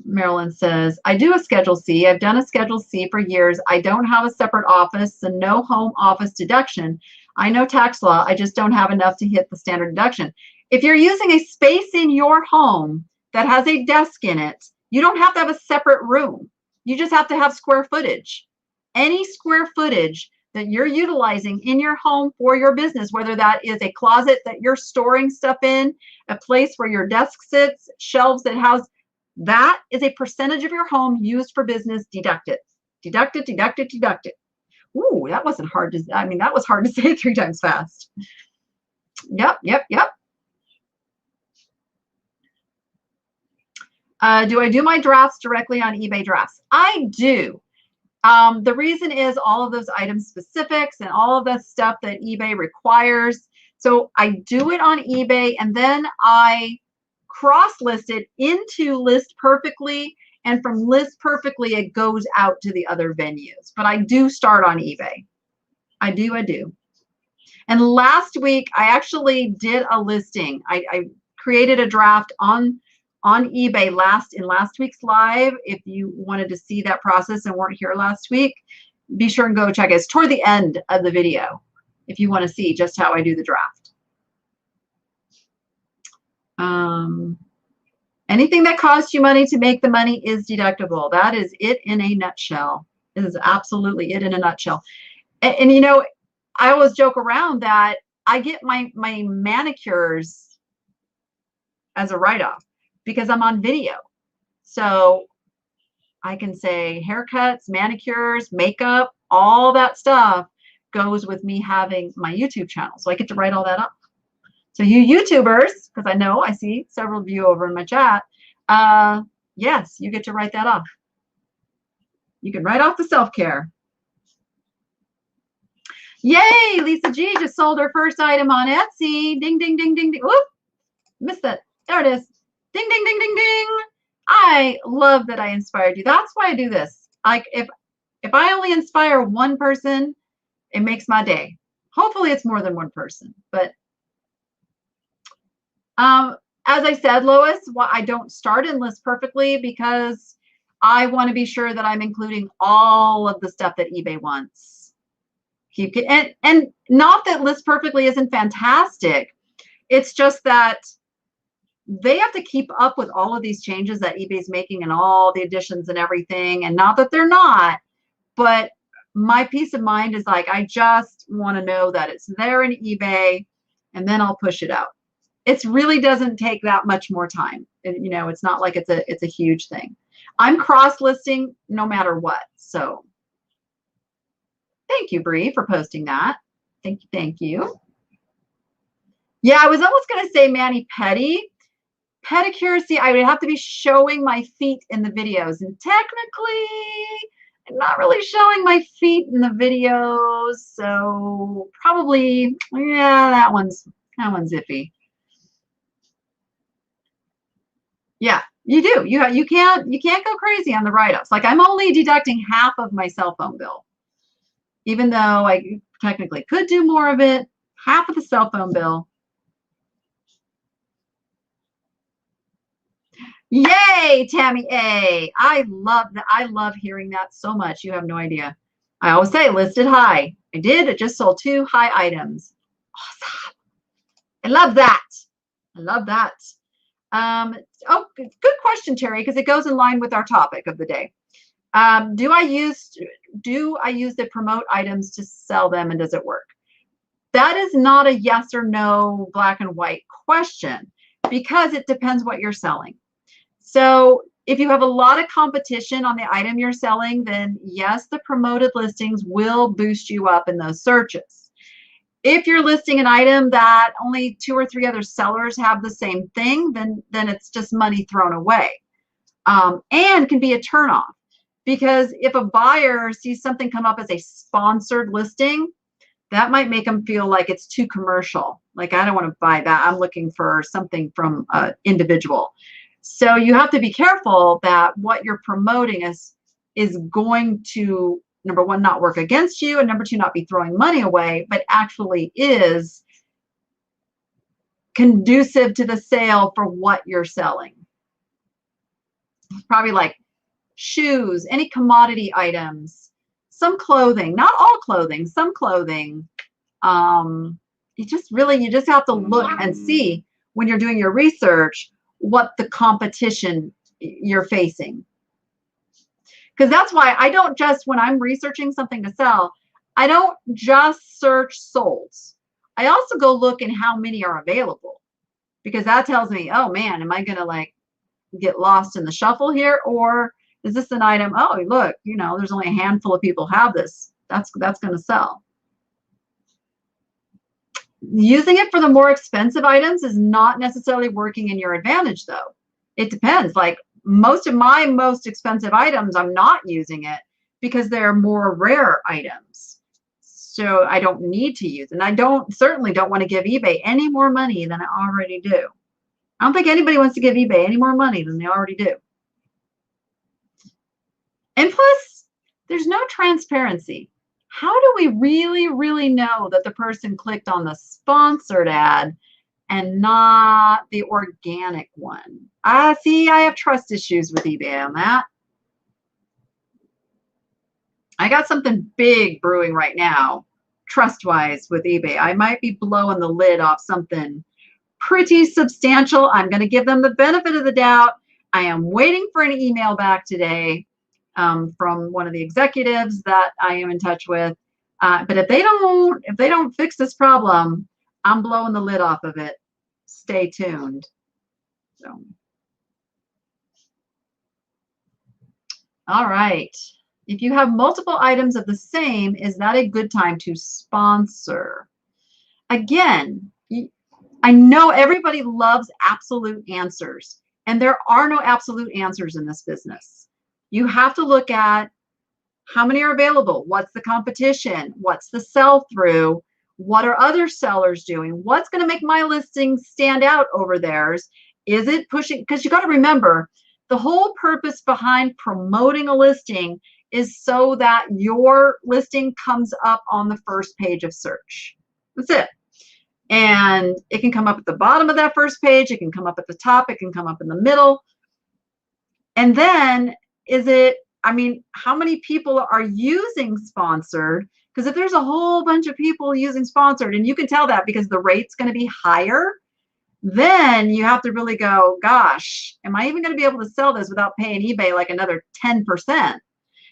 Marilyn says, I do a Schedule C. I've done a Schedule C for years. I don't have a separate office and no home office deduction. I know tax law. I just don't have enough to hit the standard deduction. If you're using a space in your home that has a desk in it, you don't have to have a separate room. You just have to have square footage. Any square footage that you're utilizing in your home for your business, whether that is a closet that you're storing stuff in, a place where your desk sits, shelves that house, that is a percentage of your home used for business. Deduct it. Deduct it. Ooh, that wasn't hard to, I mean, that was hard to say 3 times fast. Yep. Do I do my drafts directly on eBay Drafts? I do. The reason is all of those item specifics and all of the stuff that eBay requires. So I do it on eBay, and then I cross-list it into List Perfectly, and from List Perfectly, it goes out to the other venues. But I do start on eBay. I do. And last week, I actually did a listing. I created a draft on eBay in last week's live. If you wanted to see that process and weren't here last week, be sure and go check it. It's toward the end of the video if you want to see just how I do the draft. Anything that costs you money to make the money is deductible. That is it in a nutshell. It is absolutely it in a nutshell. And you know, I always joke around that I get my manicures as a write-off because I'm on video. So I can say haircuts, manicures, makeup, all that stuff goes with me having my YouTube channel. So I get to write all that up. So you YouTubers, because I see several of you over in my chat, yes, you get to write that off. You can write off the self-care. Yay, Lisa G just sold her first item on Etsy. Ding, ding, ding, ding, ding. Whoop, missed it. There it is. Ding, ding, ding, ding, ding. I love that I inspired you. That's why I do this. Like if I only inspire one person, it makes my day. Hopefully it's more than one person, but as I said, Lois, I don't start in List Perfectly because I want to be sure that I'm including all of the stuff that eBay wants. Keep and not that List Perfectly isn't fantastic. It's just that they have to keep up with all of these changes that eBay's making and all the additions and everything. And not that they're not, but my peace of mind is like, I just want to know that it's there in eBay, and then I'll push it out. It really doesn't take that much more time. You know, it's not like it's a huge thing. I'm cross-listing no matter what. So thank you, Bree, for posting that. Thank you, thank you. Yeah, I was almost going to say Manny Petty. Pedicure, see, I would have to be showing my feet in the videos. And technically, I'm not really showing my feet in the videos. So probably, yeah, that one's iffy. Yeah, you do. You can't go crazy on the write-offs. Like, I'm only deducting half of my cell phone bill. Even though I technically could do more of it, half of the cell phone bill. Yay, Tammy A. I love hearing that so much. You have no idea. I always say listed high. I did. It just sold 2 high items. Awesome. I love that. I love that. Oh, good question, Terry, because it goes in line with our topic of the day. Do I use the promote items to sell them, and does it work? That is not a yes or no black and white question, because it depends what you're selling. So if you have a lot of competition on the item you're selling, then yes, the promoted listings will boost you up in those searches. If you're listing an item that only 2 or 3 other sellers have the same thing, then it's just money thrown away, and can be a turnoff. Because if a buyer sees something come up as a sponsored listing, that might make them feel like it's too commercial. Like, I don't want to buy that. I'm looking for something from an individual. So you have to be careful that what you're promoting is going to, number one, not work against you, and number two, not be throwing money away, but actually is conducive to the sale for what you're selling. Probably like shoes, any commodity items, some clothing, not all clothing, some clothing. You just have to look and see when you're doing your research what the competition you're facing. Because that's why I don't just, when I'm researching something to sell, I don't just search solds. I also go look in how many are available, because that tells me, oh man, am I going to like get lost in the shuffle here? Or is this an item, oh, look, you know, there's only a handful of people have this. That's going to sell. Using it for the more expensive items is not necessarily working in your advantage, though. It depends. Like, most of my most expensive items, I'm not using it because they're more rare items. So I don't need to use it. And I certainly don't want to give eBay any more money than I already do. I don't think anybody wants to give eBay any more money than they already do. And plus, there's no transparency. How do we really know that the person clicked on the sponsored ad and not the organic one? See, I have trust issues with eBay on that. I got something big brewing right now, trust-wise, with eBay. I might be blowing the lid off something pretty substantial. I'm going to give them the benefit of the doubt. I am waiting for an email back today from one of the executives that I am in touch with. But if they don't fix this problem, I'm blowing the lid off of it. Stay tuned. So, all right. If you have multiple items of the same, is that a good time to sponsor? Again, I know everybody loves absolute answers, and there are no absolute answers in this business. You have to look at how many are available, what's the competition, what's the sell-through, what are other sellers doing, what's going to make my listing stand out over theirs. Is it pushing? Because you got to remember, the whole purpose behind promoting a listing is so that your listing comes up on the first page of search. That's it. And it can come up at the bottom of that first page, it can come up at the top, it can come up in the middle. And then how many people are using sponsored? Because if there's a whole bunch of people using sponsored, and you can tell that because the rate's going to be higher, then you have to really go, gosh, am I even going to be able to sell this without paying eBay like another 10%?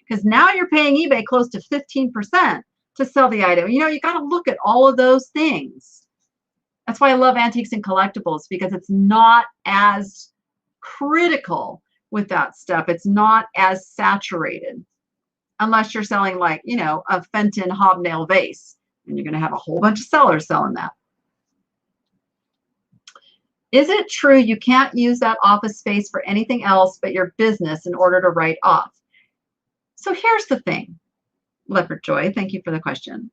Because now you're paying eBay close to 15% to sell the item. You know, you got to look at all of those things. That's why I love antiques and collectibles, because it's not as critical with that stuff. It's not as saturated, unless you're selling like, you know, a Fenton hobnail vase, and you're going to have a whole bunch of sellers selling that. Is it true you can't use that office space for anything else but your business in order to write off? So here's the thing, Leopard Joy, thank you for the question.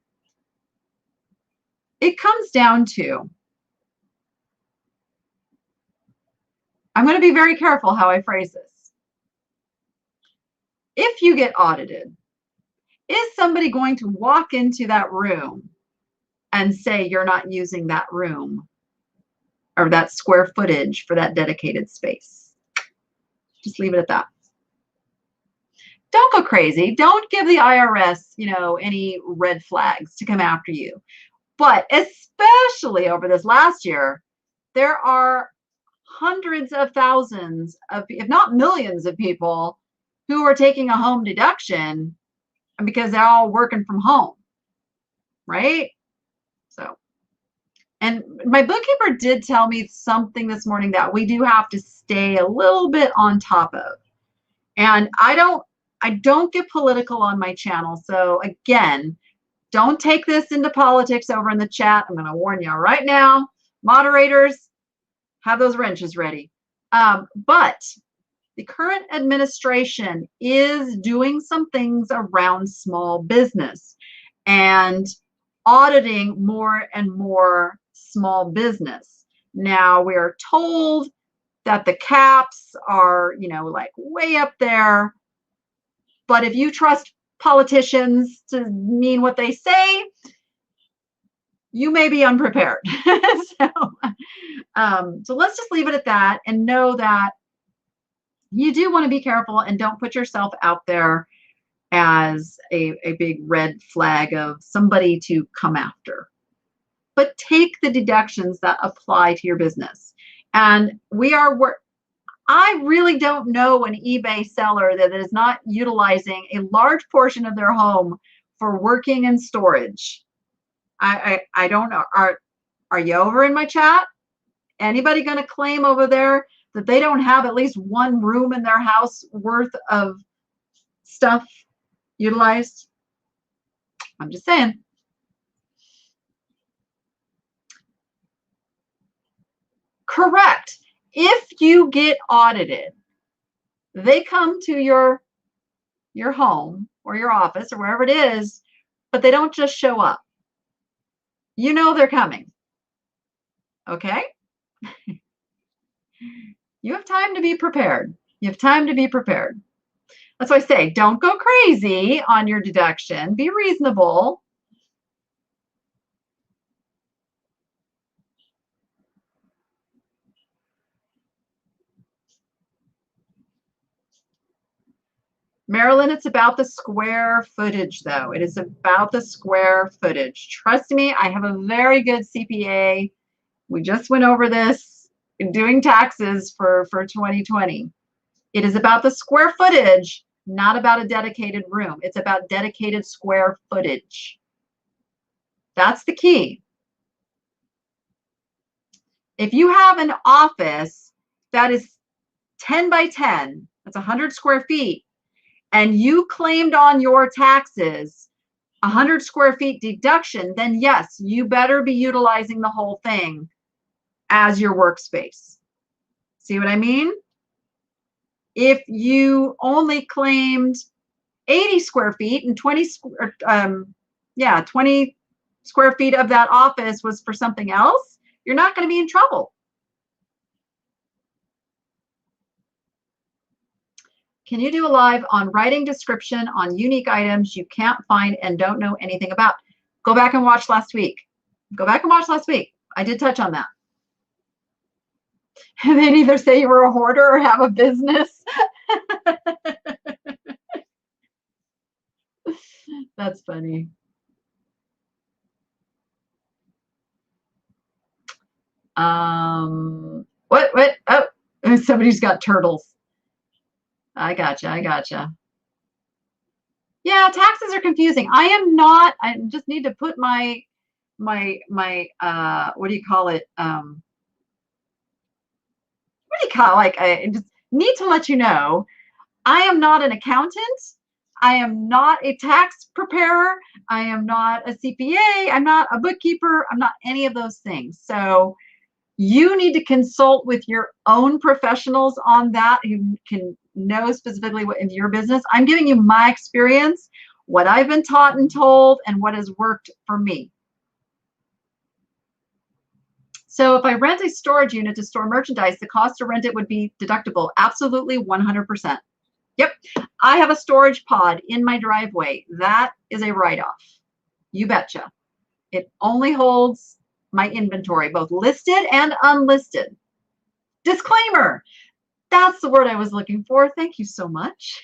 It comes down to, I'm going to be very careful how I phrase this. If you get audited, is somebody going to walk into that room and say you're not using that room or that square footage for that dedicated space? Just leave it at that. Don't go crazy. Don't give the IRS, you know, any red flags to come after you. But especially over this last year, there are hundreds of thousands of, if not millions of people who are taking a home deduction because they're all working from home, right? So, and my bookkeeper did tell me something this morning that we do have to stay a little bit on top of. And I don't get political on my channel. So again, don't take this into politics over in the chat. I'm going to warn you right now, moderators, have those wrenches ready. But the current administration is doing some things around small business and auditing more and more small business. Now we are told that the caps are, you know, like way up there. But if you trust politicians to mean what they say, you may be unprepared. So let's just leave it at that and know that you do want to be careful and don't put yourself out there as a big red flag of somebody to come after. But take the deductions that apply to your business. And I really don't know an eBay seller that is not utilizing a large portion of their home for working and storage. I don't know. Are you over in my chat? Anybody going to claim over there that they don't have at least one room in their house worth of stuff utilized? I'm just saying. Correct. If you get audited, they come to your home or your office or wherever it is, but they don't just show up. You know they're coming. Okay? You have time to be prepared. You have time to be prepared. That's why I say, don't go crazy on your deduction. Be reasonable. Marilyn, it's about the square footage, though. It is about the square footage. Trust me, I have a very good CPA. We just went over this in doing taxes for 2020. It is about the square footage, not about a dedicated room. It's about dedicated square footage. That's the key. If you have an office that is 10 by 10, that's 100 square feet, and you claimed on your taxes 100 square feet deduction, then yes, you better be utilizing the whole thing as your workspace. See what I mean? If you only claimed 80 square feet and 20 square feet of that office was for something else, you're not going to be in trouble. Can you do a live on writing description on unique items you can't find and don't know anything about? Go back and watch last week. Go back and watch last week. I did touch on that. And they'd either say you were a hoarder or have a business. That's funny. What? Oh, somebody's got turtles. I gotcha. I gotcha. Yeah, taxes are confusing. I just need to put my what do you call it? What do you call, like, I just need to let you know, I am not an accountant. I am not a tax preparer. I am not a CPA. I'm not a bookkeeper. I'm not any of those things. So you need to consult with your own professionals on that who can know specifically what in your business. I'm giving you my experience, what I've been taught and told, and what has worked for me. So if I rent a storage unit to store merchandise, the cost to rent it would be deductible. Absolutely 100%. Yep. I have a storage pod in my driveway. That is a write-off. You betcha. It only holds my inventory, both listed and unlisted. Disclaimer. That's the word I was looking for. Thank you so much.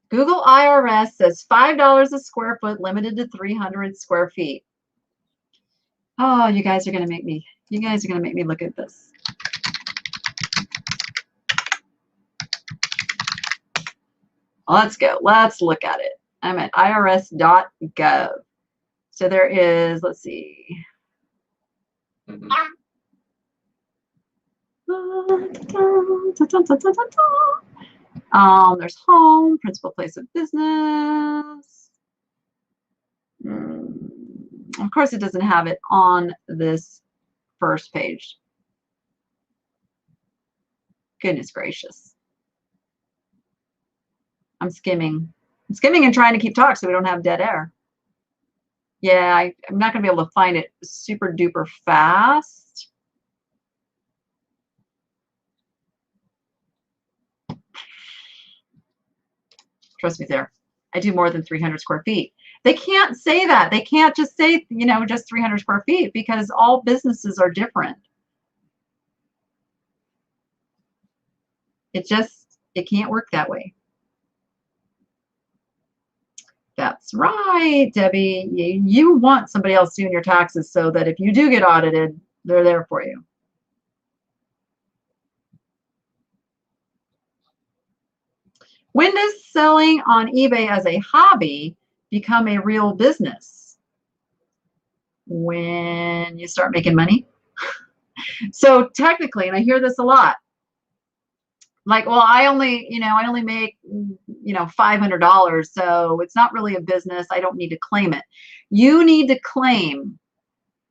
Google IRS says $5 a square foot, limited to 300 square feet. Oh, you guys are going to make me look at this. Let's go. Let's look at it. I'm at irs.gov. So there is, let's see. There's home, principal place of business. Of course, it doesn't have it on this first page. Goodness gracious. I'm skimming. I'm skimming and trying to keep talk so we don't have dead air. Yeah, I'm not going to be able to find it super duper fast. Trust me there. I do more than 300 square feet. They can't say that. They can't just say, you know, just 300 square feet because all businesses are different. It can't work that way. That's right, Debbie. You want somebody else doing your taxes so that if you do get audited, they're there for you. When does selling on eBay as a hobby become a real business? When you start making money. So technically, and I hear this a lot, like, well, I only make, $500, so it's not really a business. I don't need to claim it. You need to claim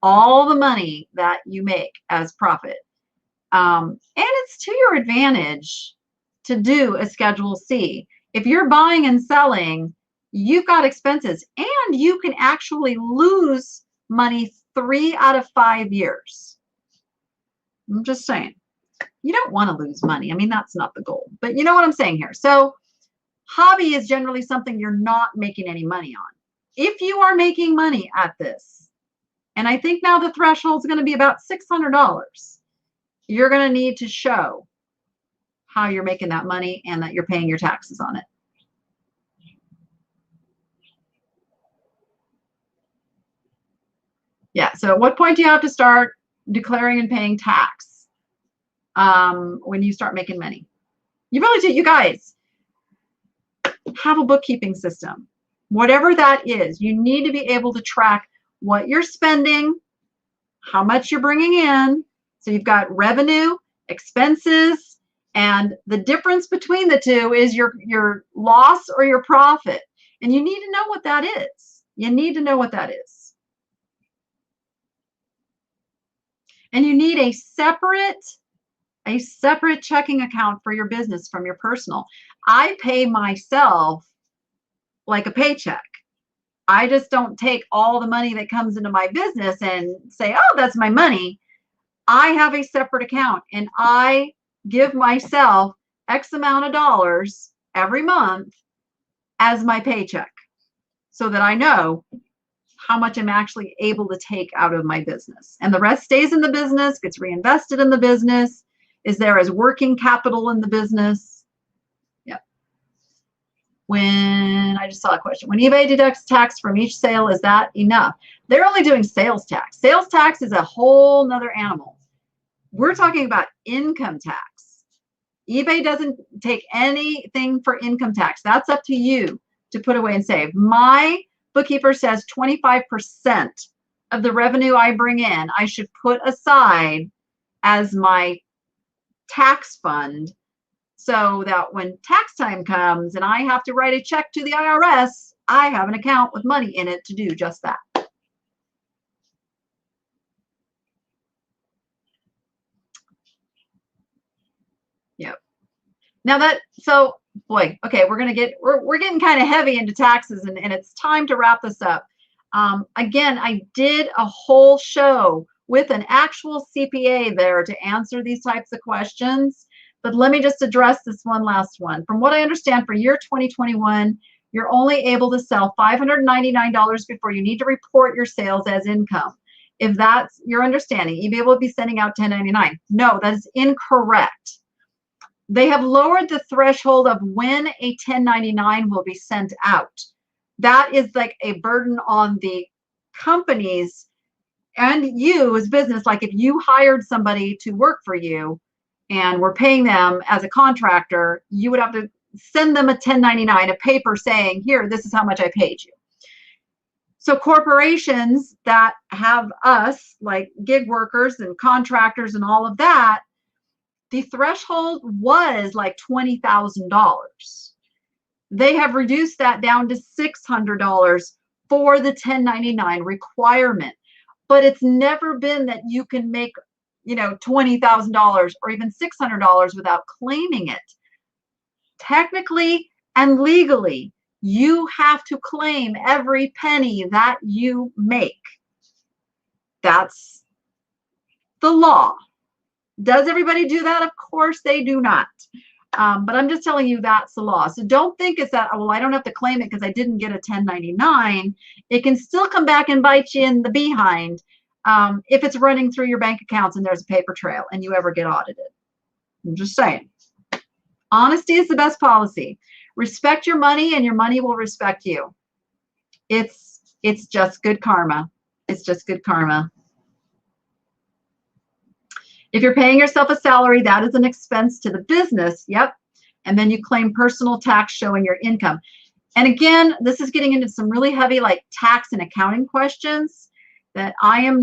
all the money that you make as profit. And it's to your advantage to do a Schedule C. If you're buying and selling, you've got expenses, and you can actually lose money 3 out of 5 years. I'm just saying. You don't want to lose money. I mean, that's not the goal, but you know what I'm saying here. So hobby is generally something you're not making any money on. If you are making money at this, and I think now the threshold is going to be about $600, you're going to need to show how you're making that money and that you're paying your taxes on it. Yeah, so at what point do you have to start declaring and paying tax? When you start making money. You really do, you guys, have a bookkeeping system. Whatever that is, you need to be able to track what you're spending, how much you're bringing in. So you've got revenue, expenses, and the difference between the two is your loss or your profit. And you need to know what that is. You need to know what that is. And you need a separate checking account for your business from your personal. I pay myself like a paycheck. I just don't take all the money that comes into my business and say, oh, that's my money. I have a separate account, and I give myself X amount of dollars every month as my paycheck so that I know how much I'm actually able to take out of my business. And the rest stays in the business, gets reinvested in the business, is there as working capital in the business. Yep. When I just saw a question, when eBay deducts tax from each sale, is that enough? They're only doing sales tax. Sales tax is a whole nother animal. We're talking about income tax. eBay doesn't take anything for income tax. That's up to you to put away and save. My bookkeeper says 25% of the revenue I bring in, I should put aside as my tax fund, so that when tax time comes and I have to write a check to the IRS, I have an account with money in it to do just that. Yep. Now that, so boy, okay, we're getting kind of heavy into taxes, and it's time to wrap this up. Again, I did a whole show with an actual CPA there to answer these types of questions. But let me just address this one last one. From what I understand, for year 2021, you're only able to sell $599 before you need to report your sales as income. If that's your understanding, eBay will be sending out 1099. No, that is incorrect. They have lowered the threshold of when a 1099 will be sent out. That is like a burden on the companies and you as business. Like if you hired somebody to work for you, and we're paying them as a contractor, you would have to send them a 1099, a paper saying, here, this is how much I paid you. So corporations that have us, like gig workers and contractors and all of that, the threshold was like $20,000. They have reduced that down to $600 for the 1099 requirement. But it's never been that you can make $20,000 or even $600 without claiming it. Technically and legally, you have to claim every penny that you make. That's the law. Does everybody do that? Of course they do not. But I'm just telling you that's the law. So don't think it's that, well, I don't have to claim it because I didn't get a 1099. It can still come back and bite you in the behind. If it's running through your bank accounts and there's a paper trail and you ever get audited. I'm just saying. Honesty is the best policy. Respect your money and your money will respect you. It's just good karma. It's just good karma. If you're paying yourself a salary, that is an expense to the business. Yep. And then you claim personal tax showing your income. And again, this is getting into some really heavy like tax and accounting questions that I am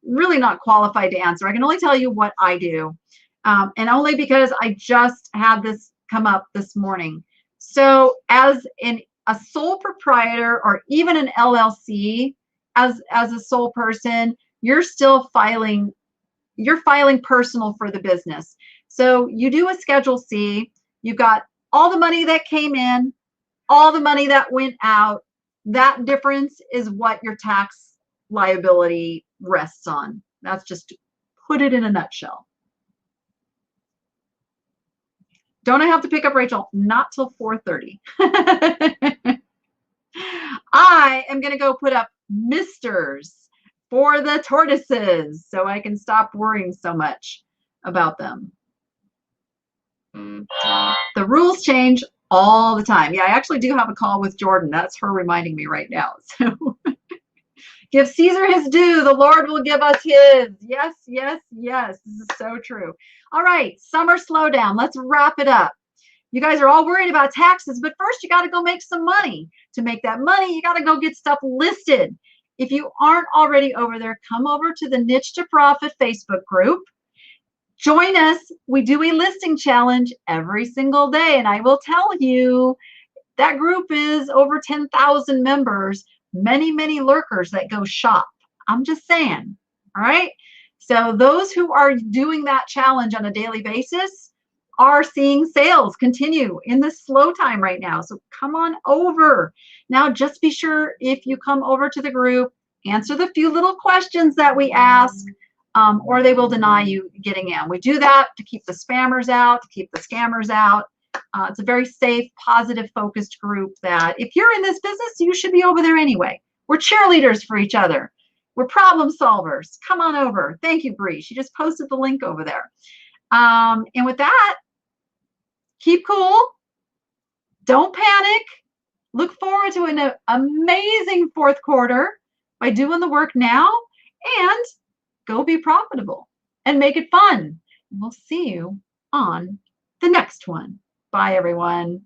really not qualified to answer. I can only tell you what I do, and only because I just had this come up this morning. So as a sole proprietor or even an LLC, as a sole person, you're still filing personal for the business. So you do a Schedule C, you've got all the money that came in, all the money that went out. That difference is what your tax liability rests on. That's just to put it in a nutshell. Don't I have to pick up Rachel? Not till 4:30. I am going to go put up misters for the tortoises so I can stop worrying so much about them. The rules change all the time. Yeah, I actually do have a call with Jordan. That's her reminding me right now. So give Caesar his due. The Lord will give us his. Yes, yes, yes. This is so true. All right, summer slowdown. Let's wrap it up. You guys are all worried about taxes, but first you got to go make some money. To make that money, you got to go get stuff listed. If you aren't already over there, come over to the Niche to Profit Facebook group. Join us. We do a listing challenge every single day. And I will tell you, that group is over 10,000 members, many, many lurkers that go shop. I'm just saying. All right. So those who are doing that challenge on a daily basis are seeing sales continue in this slow time right now. So come on over. Now, just be sure if you come over to the group, answer the few little questions that we ask. Or they will deny you getting in. We do that to keep the spammers out, to keep the scammers out. It's a very safe, positive, focused group that if you're in this business, you should be over there anyway. We're cheerleaders for each other. We're problem solvers. Come on over. Thank you, Bree. She just posted the link over there. And with that, keep cool. don't panic. Look forward to an amazing fourth quarter by doing the work now, and go be profitable and make it fun. We'll see you on the next one. Bye, everyone.